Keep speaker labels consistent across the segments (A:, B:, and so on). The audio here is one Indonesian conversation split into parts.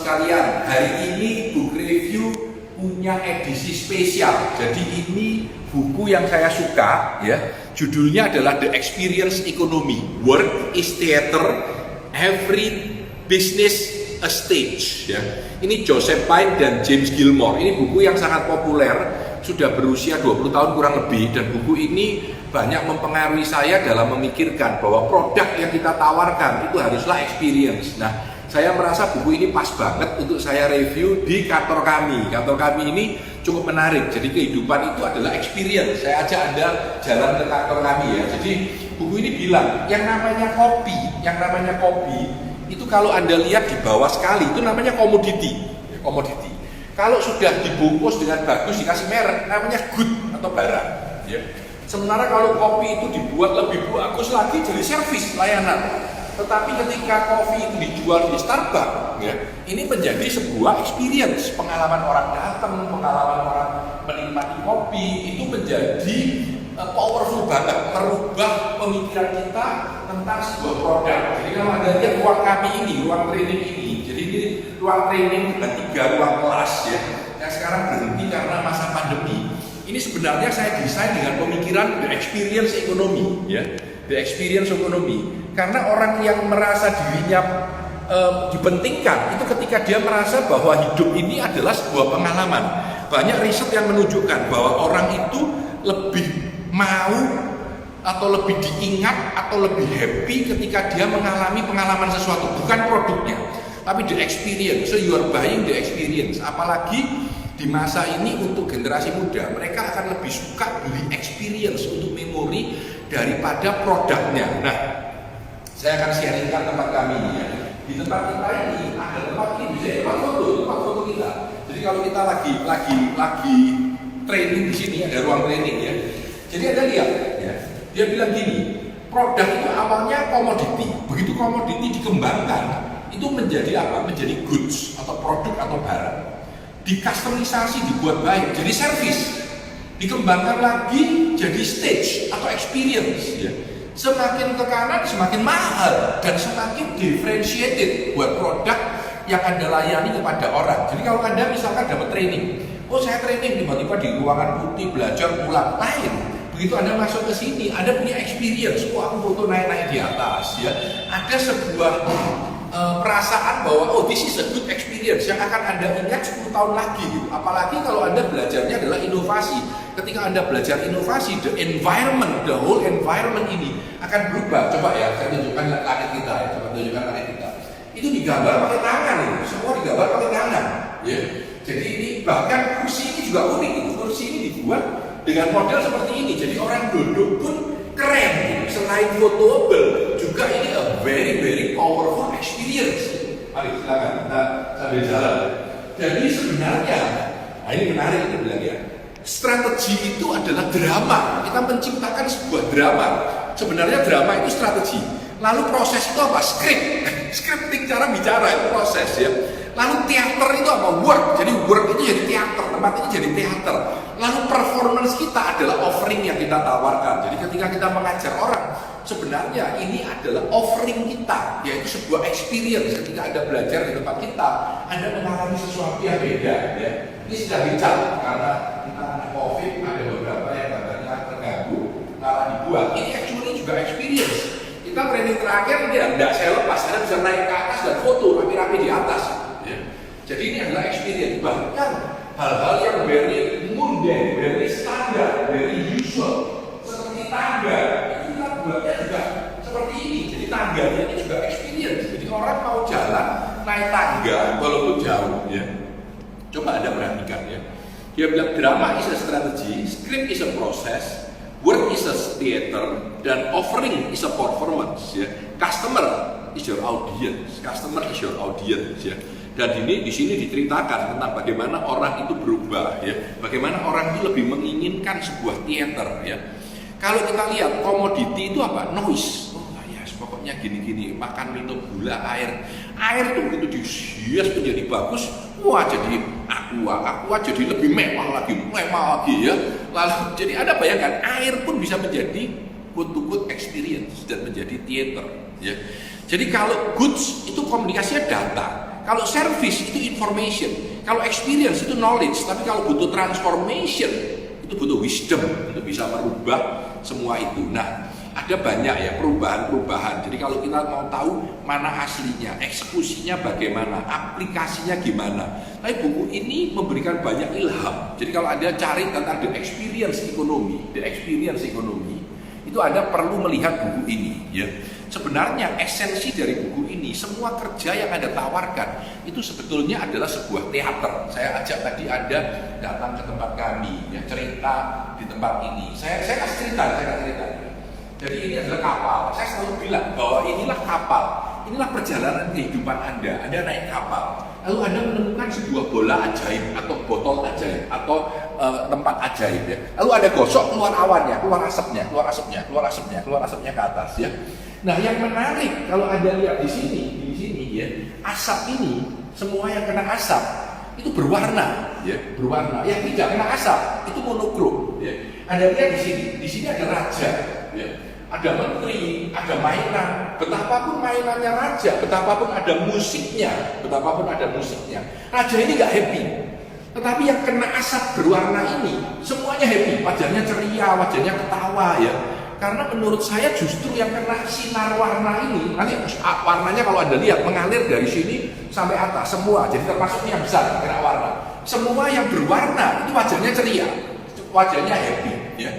A: sekalian, hari ini Book Review punya edisi spesial. Jadi ini buku yang saya suka ya. Judulnya adalah The Experience Economy. Work is Theater, Every Business a Stage ya. Ini Joseph Pine dan James Gilmore. Ini buku yang sangat populer, sudah berusia 20 tahun kurang lebih, dan buku ini banyak mempengaruhi saya dalam memikirkan bahwa produk yang kita tawarkan itu haruslah experience. Nah, saya merasa buku ini pas banget untuk saya review di kantor kami. Kantor kami ini cukup menarik. Jadi kehidupan itu adalah experience. Saya ajak Anda jalan ke kantor kami ya. Jadi buku ini bilang yang namanya kopi itu kalau Anda lihat di bawah sekali itu namanya komoditi. Komoditi. Kalau sudah dibungkus dengan bagus dikasih merek namanya good atau barang. Ya. Sementara kalau kopi itu dibuat lebih bagus lagi jadi servis layanan. Tetapi ketika kopi itu dijual di Starbucks, ya, ini menjadi sebuah experience, pengalaman orang datang, pengalaman orang menikmati kopi, itu menjadi powerful banget, merubah pemikiran kita tentang sebuah produk. Jadi kalau Anda lihat ruang kami ini, ruang training ini, jadi ini ruang training dengan 3 ruang kelas ya, yang sekarang berhenti karena masa pandemi. Ini sebenarnya saya desain dengan pemikiran the experience economy, ya, the experience economy. Karena orang yang merasa dirinya dipentingkan itu ketika dia merasa bahwa hidup ini adalah sebuah pengalaman. Banyak riset yang menunjukkan bahwa orang itu lebih mau atau lebih diingat atau lebih happy ketika dia mengalami pengalaman sesuatu, bukan produknya, tapi the experience. So you are buying the experience. Apalagi di masa ini untuk generasi muda, mereka akan lebih suka beli experience untuk memori daripada produknya. Nah, saya akan sharingkan tempat kami ya. Di tempat kita ini ada tempat ini, tempat foto kita. Jadi kalau kita lagi training di sini, ada ruang training ya. Jadi Anda lihat ya, dia bilang gini, produk itu awalnya komoditi. Begitu komoditi dikembangkan, itu menjadi apa? Menjadi goods atau produk atau barang. Dikustomisasi, dibuat baik, jadi servis. Dikembangkan lagi jadi stage atau experience ya. Semakin ke kanan semakin mahal dan semakin differentiated buat produk yang Anda layani kepada orang. Jadi kalau Anda misalkan dapat training, oh saya training tiba-tiba di ruangan putih belajar pulang lain. Begitu Anda masuk ke sini, Anda punya experience, oh aku foto naik-naik di atas ya. Ada sebuah perasaan bahwa oh this is a good experience yang akan Anda ingat 10 tahun lagi gitu. Apalagi kalau Anda belajarnya adalah inovasi. Ketika Anda belajar inovasi, the environment, the whole environment ini akan berubah. Coba ya, saya tunjukkan langit kita ya, coba tunjukkan langit kita. Itu digambar pakai tangan ini, semua digambar pakai tangan ya. Jadi ini bahkan kursi ini juga unik gitu. Kursi ini dibuat dengan model seperti ini. Jadi orang duduk pun keren gitu. Selain fotoable, juga ini a very powerful experience. Mari silakan kita sambil jalan. Jadi sebenarnya, nah ini menarik itu bilang ya. Strategi itu adalah drama. Kita menciptakan sebuah drama. Sebenarnya drama itu strategi. Lalu proses itu apa? Scripting, cara bicara itu proses ya. Lalu teater itu apa? Work. Jadi work itu jadi teater. Tempat itu jadi teater. Lalu performance kita adalah offering yang kita tawarkan. Jadi ketika kita mengajar orang, sebenarnya ini adalah offering kita, yaitu sebuah experience. Ketika Anda belajar di tempat kita, Anda mengalami sesuatu yang beda ya. Ini sudah dicat karena karena COVID ada beberapa yang gambarnya terganggu malah dibuat. Ini actually juga experience. Kita training terakhir dia tidak saya lepas, Anda bisa naik ke atas dan foto rapi-rapi di atas ya. Jadi ini adalah experience. Bahkan hal-hal yang very mundane, very standar, very usual seperti tangga itu kita buatnya juga seperti ini. Jadi tangganya ini juga experience. Jadi orang mau jalan naik tangga walaupun jauh ya. Coba Anda perhatikan ya. Dia bilang drama is a strategy, script is a process, work is a theater, dan offering is a performance ya. Customer is your audience, ya. Dan ini di sini diceritakan tentang bagaimana orang itu berubah ya. Bagaimana orang itu lebih menginginkan sebuah theater ya. Kalau kita lihat komoditi itu apa? Noise. Oh yes, pokoknya gini-gini, makan, minum, gula, air. Air itu begitu dihias menjadi bagus, wah jadi aqua jadi lebih mewah lagi ya. Lalu jadi Anda bayangkan air pun bisa menjadi good experience dan menjadi theater ya. Jadi kalau goods itu komunikasinya data. Kalau service itu information, kalau experience itu knowledge, tapi kalau butuh transformation itu butuh wisdom untuk bisa merubah semua itu. Nah, ada banyak ya perubahan-perubahan. Jadi kalau kita mau tahu mana aslinya, eksekusinya bagaimana, aplikasinya gimana. Tapi buku ini memberikan banyak ilham. Jadi kalau Anda cari tentang the experience ekonomi, itu Anda perlu melihat buku ini ya. Sebenarnya esensi dari buku ini, semua kerja yang Anda tawarkan itu sebetulnya adalah sebuah teater. Saya ajak tadi Anda datang ke tempat kami, ya, cerita di tempat ini. Saya kasih cerita. Jadi ini adalah kapal. Saya selalu bilang bahwa inilah kapal, inilah perjalanan kehidupan Anda. Anda naik kapal, lalu Anda menemukan sebuah bola ajaib atau botol ajaib atau tempat ajaib ya. Lalu Anda gosok, keluar awannya, keluar asapnya ke atas ya. Nah, yang menarik kalau Anda lihat di sini ya, asap ini semua yang kena asap itu berwarna ya, berwarna. Yang tidak kena asap itu monokrom ya. Anda lihat di sini ada raja ya. Ada menteri, ada mainan, betapapun mainannya raja, betapapun ada musiknya, raja ini nggak happy. Tetapi yang kena asap berwarna ini semuanya happy, wajahnya ceria, wajahnya ketawa ya. Karena menurut saya justru yang kena sinar warna ini, nanti warnanya kalau Anda lihat mengalir dari sini sampai atas semua, jadi termasuk yang besar kena warna. Semua yang berwarna itu wajahnya ceria, wajahnya happy ya.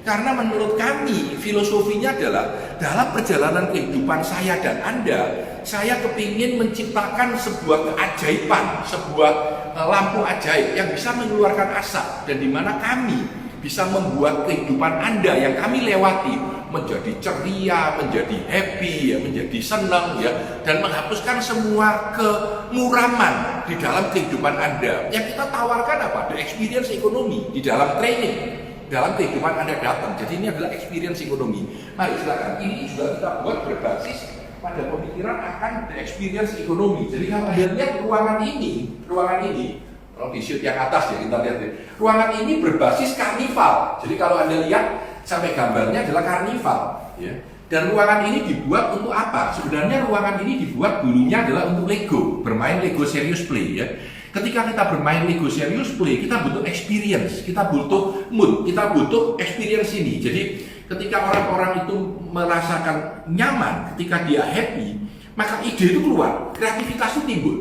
A: Karena menurut kami filosofinya adalah dalam perjalanan kehidupan saya dan Anda, saya kepingin menciptakan sebuah keajaiban, sebuah lampu ajaib yang bisa mengeluarkan asap, dan di mana kami bisa membuat kehidupan Anda yang kami lewati menjadi ceria, menjadi happy, ya, menjadi senang, ya, dan menghapuskan semua kemuraman di dalam kehidupan Anda. Yang kita tawarkan apa? The experience ekonomi di dalam training, dalam kehidupan Anda datang. Jadi ini adalah experience ekonomi. Mari silakan. Ini juga kita buat berbasis pada pemikiran akan the experience ekonomi. Jadi kalau Anda lihat ruangan ini, kalau di shoot yang atas ya kita lihat ya. Ruangan ini berbasis karnival. Jadi kalau Anda lihat sampai gambarnya adalah karnival, ya. Dan ruangan ini dibuat untuk apa? Sebenarnya ruangan ini dibuat dulunya adalah untuk Lego, bermain Lego Serious Play ya. Ketika kita bermain Lego Serious Play, kita butuh experience, kita butuh mood, kita butuh experience ini. Jadi ketika orang-orang itu merasakan nyaman, ketika dia happy, maka ide itu keluar, kreativitas itu timbul.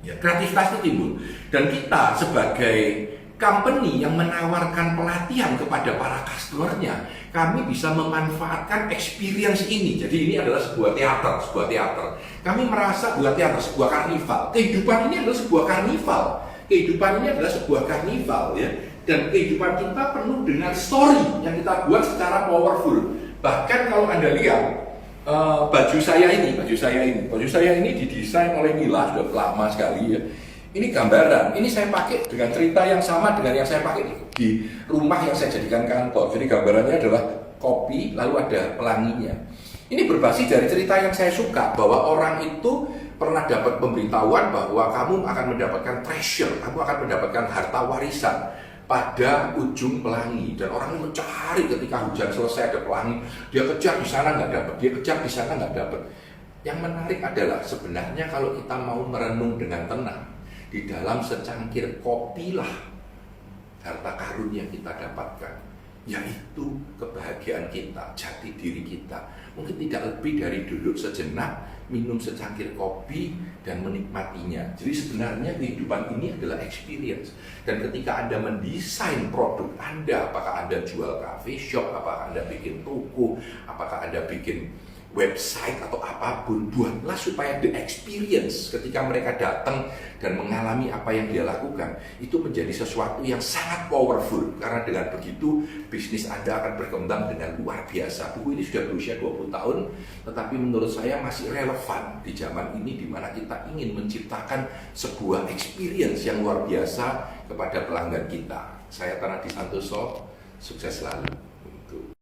A: Ya, kreativitas itu timbul. Dan kita sebagai company yang menawarkan pelatihan kepada para customer-nya, kami bisa memanfaatkan experience ini. Jadi ini adalah sebuah teater. Kami merasa sebuah teater, sebuah karnival. Kehidupan ini adalah sebuah karnival. Ya. Dan kehidupan kita penuh dengan story yang kita buat secara powerful. Bahkan kalau Anda lihat baju saya ini didesain oleh Mila, sudah lama sekali ya. Ini gambaran, ini saya pakai dengan cerita yang sama dengan yang saya pakai di rumah yang saya jadikan kantor. Jadi gambarannya adalah kopi, lalu ada pelanginya. Ini berbasis dari cerita yang saya suka, bahwa orang itu pernah dapat pemberitahuan bahwa kamu akan mendapatkan treasure, kamu akan mendapatkan harta warisan pada ujung pelangi. Dan orang itu mencari, ketika hujan selesai ada pelangi, dia kejar di sana nggak dapat, dia kejar di sana nggak dapat. Yang menarik adalah sebenarnya kalau kita mau merenung dengan tenang, di dalam secangkir kopilah harta karun yang kita dapatkan, yaitu kebahagiaan kita, jati diri kita. Mungkin tidak lebih dari duduk sejenak, minum secangkir kopi dan menikmatinya. Jadi sebenarnya kehidupan ini adalah experience. Dan ketika Anda mendesain produk Anda, apakah Anda jual cafe shop, apakah Anda bikin toko, apakah Anda bikin website atau apapun, buatlah supaya the experience ketika mereka datang dan mengalami apa yang dia lakukan itu menjadi sesuatu yang sangat powerful. Karena dengan begitu bisnis Anda akan berkembang dengan luar biasa. Buku ini sudah berusia 20 tahun, tetapi menurut saya masih relevan di zaman ini, di mana kita ingin menciptakan sebuah experience yang luar biasa kepada pelanggan kita. Saya Tanadi Santoso, sukses selalu.